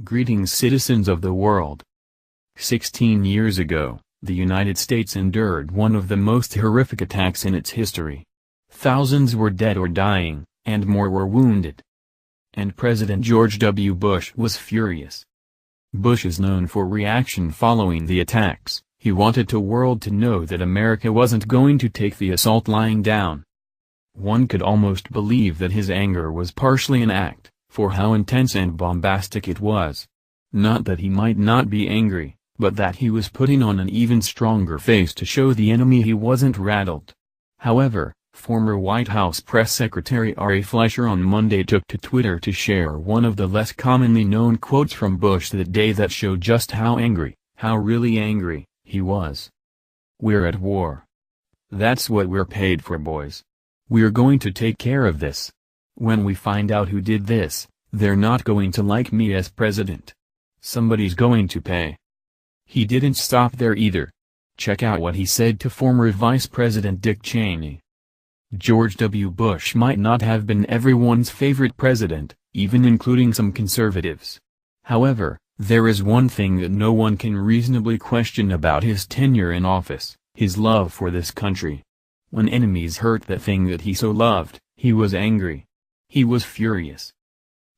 Greetings, citizens of the world. 16 years ago, the United States endured one of the most horrific attacks in its history. Thousands were dead or dying, and more were wounded. And President George W. Bush was furious. Bush is known for reaction following the attacks. He wanted the world to know that America wasn't going to take the assault lying down. One could almost believe that his anger was partially an act, for how intense and bombastic it was. Not that he might not be angry, but that he was putting on an even stronger face to show the enemy he wasn't rattled. However, former White House Press Secretary Ari Fleischer on Monday took to Twitter to share one of the less commonly known quotes from Bush that day that showed just how angry, how really angry, he was. "We're at war. That's what we're paid for, boys. We're going to take care of this. When we find out who did this, they're not going to like me as president. Somebody's going to pay." He didn't stop there either. Check out what he said to former Vice President Dick Cheney. George W. Bush might not have been everyone's favorite president, even including some conservatives. However, there is one thing that no one can reasonably question about his tenure in office: his love for this country. When enemies hurt the thing that he so loved, he was angry. He was furious.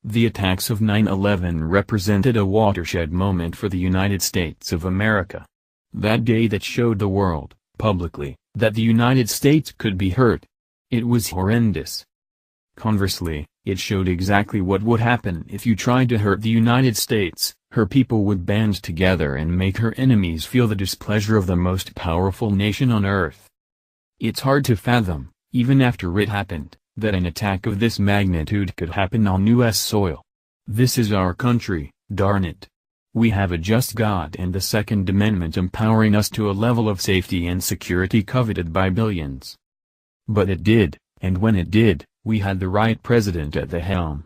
The attacks of 9/11 represented a watershed moment for the United States of America. That day that showed the world, publicly, that the United States could be hurt. It was horrendous. Conversely, it showed exactly what would happen if you tried to hurt the United States. Her people would band together and make her enemies feel the displeasure of the most powerful nation on earth. It's hard to fathom, even after it happened, that an attack of this magnitude could happen on U.S. soil. This is our country, darn it. We have a just God and the Second Amendment empowering us to a level of safety and security coveted by billions. But it did, and when it did, we had the right president at the helm.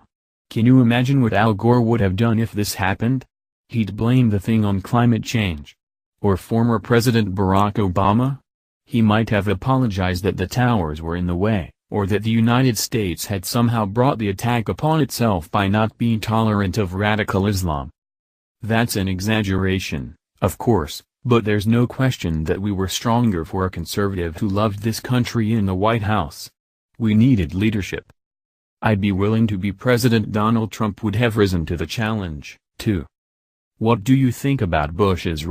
Can you imagine what Al Gore would have done if this happened? He'd blame the thing on climate change. Or former President Barack Obama? He might have apologized that the towers were in the way, or that the United States had somehow brought the attack upon itself by not being tolerant of radical Islam. That's an exaggeration, of course, but there's no question that we were stronger for a conservative who loved this country in the White House. We needed leadership. I'd be willing to be president. Donald Trump would have risen to the challenge, too. What do you think about Bush's